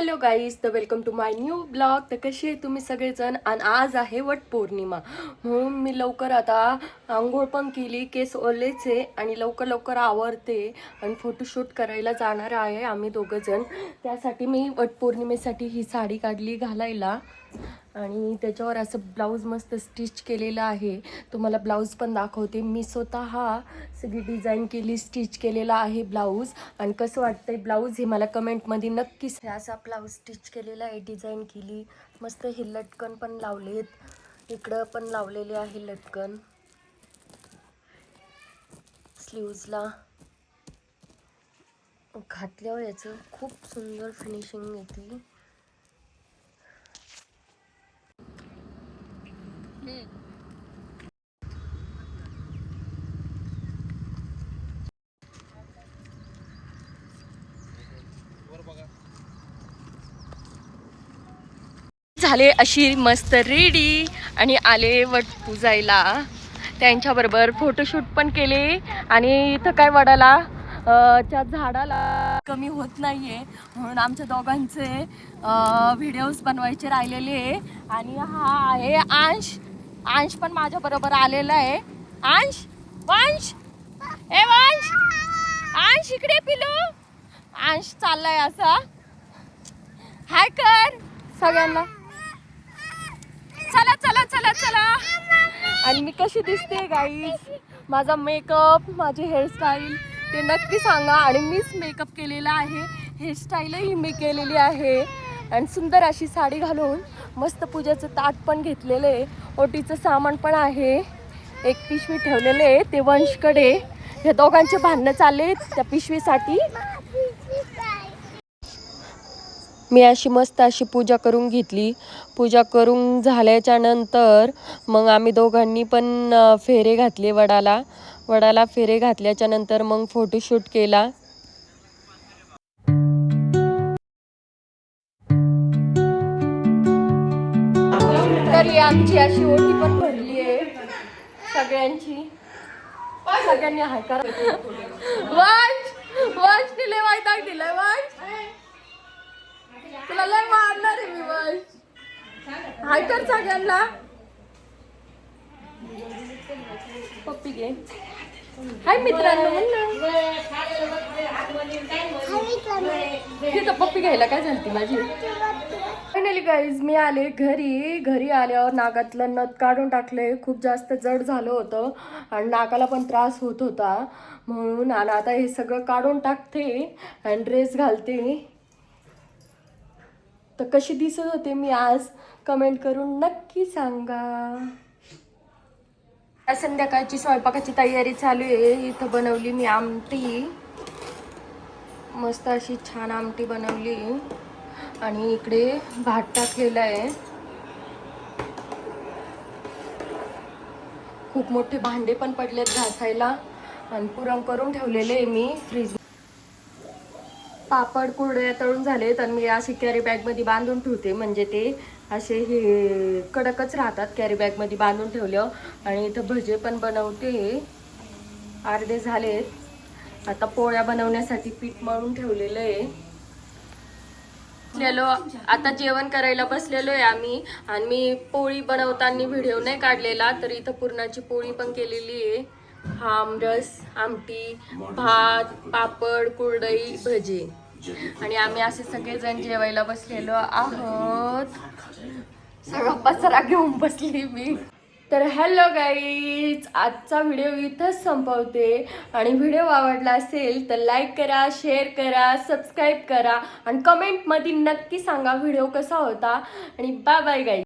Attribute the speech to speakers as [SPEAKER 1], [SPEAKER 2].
[SPEAKER 1] Hello guys, तर welcome to my new blog. तर कशी आहे तुम्ही सगळेजण. आणि आज आहे वटपौर्णिमा, म्हणून मी लवकर आता आंघोळ पण केली, केस ओलेचे आणि लवकर लवकर आवरते आणि फोटोशूट करायला जाणार आहे आम्ही दोघंजण. त्यासाठी मी वटपौर्णिमेसाठी ही साडी काढली घालायला आणि त्याच्यावर असं ब्लाऊज मस्त स्टिच केलेलं आहे. तुम्हाला ब्लाऊज पण दाखवते. मी स्वतः सगळी डिझाईन केली, स्टिच केलेला आहे ब्लाऊज. आणि कसं वाटतंय ब्लाऊज हे मला कमेंटमध्ये नक्कीच. असा ब्लाऊज स्टिच केलेला आहे, डिझाईन केली मस्त. हे लटकन पण लावलेत, इकडं पण लावलेले आहे लटकन स्लीव्जला. घातल्यावर याचं खूप सुंदर फिनिशिंग येते. झाले अशी मस्त रेडी आणि आले वट पूजायला. त्यांच्याबरोबर फोटोशूट पण केले आणि इथं काय वडाला त्या झाडाला कमी होत नाहीये म्हणून आमच्या दोघांचे व्हिडिओज बनवायचे राहिलेले. आणि हा आहे अंश. अंश पण माझ्या बरोबर आलेला आहे. अंश, वंश, ए वंश, अंश इकडे पिलू. अंश चाललाय असा. हाय कर सगळ्यांना. चला चला चला चला. आणि मी कशी दिसते गाईज, माझा मेकअप, माझी हेअरस्टाईल ते नक्की सांगा. आणि मीच मेकअप केलेला आहे, हेअरस्टाईलही मी केलेली आहे. आणि सुंदर अशी साडी घालून मस्त पूजेचं ताट पण घेतलेलं आहे. ओटीचं सामान पण आहे. एक पिशवी ठेवलेले आहे ते वंशकडे. हे दोघांचे भांडणं चालले त्या पिशवीसाठी. मी अशी मस्त अशी पूजा करून घेतली. पूजा करून झाल्याच्या नंतर मग आम्ही दोघांनी पण फेरे घातले वडाला. वडाला फेरे घातल्याच्या नंतर मग फोटोशूट केला. तरी आमची अशी ओटी पण भरली आहे सगळ्यांची. सगळ्यांनी हाय करा. वंश, वंश दिले वायताक दिलाय. वंश तुला लय मारणार आहे मी. वंश हाय कर सगळ्यांना. पप्पी घे. हाय मित्रांनो म्हणून पप्पी घ्यायला काय झाली माझी. फायनली गाईज मी आले घरी. घरी आल्यावर नाकातलं नथ काढून टाकले. खूप जास्त जड झालं होतं आणि नाकाला पण त्रास होत होता म्हणून. आणि आता हे सगळं काढून टाकते आणि ड्रेस घालते. तर कशी दिसत होते मी आज कमेंट करून नक्की सांगा. संध्याकाळची स्वयंपाकाची तयारी चालू आहे. इथं बनवली मी आमटी, मस्त अशी छान आमटी बनवली. आणि इकडे भात टाकलेला आहे. खूप मोठे भांडे पण पडलेत घासायला आणि पुरण करून ठेवलेले आहे मी फ्रीज. पापड कुरडया तळून झालेत आणि मी अशी कॅरी बॅगमध्ये बांधून ठेवते, म्हणजे ते असे हे कडकच राहतात कॅरी बॅगमध्ये बांधून ठेवलं. आणि इथं भजे पण बनवते, अर्धे झालेत. आता पोळ्या बनवण्यासाठी पीठ मळून ठेवलेलं आहे. आता जेवण करायला बसलेलो आहे आम्ही. आणि मी पोळी बनवताना व्हिडिओ नाही काढलेला, तर इथं पुरणाची पोळी पण केलेली आहे. हा आमरस, आमटी, भात, पापड, कुरडई, भजी. आणि आम्ही असे सगळेजण जेवायला बसलेलो आहोत. सगळं पसारा घेऊन बसली मी. तर हॅलो गाईज, आजचा व्हिडिओ इथंच संपवते. आणि व्हिडिओ आवडला असेल तर लाईक करा, शेअर करा, सबस्क्राईब करा आणि कमेंटमध्ये नक्की सांगा व्हिडिओ कसा होता. आणि बाय बाय गाईज.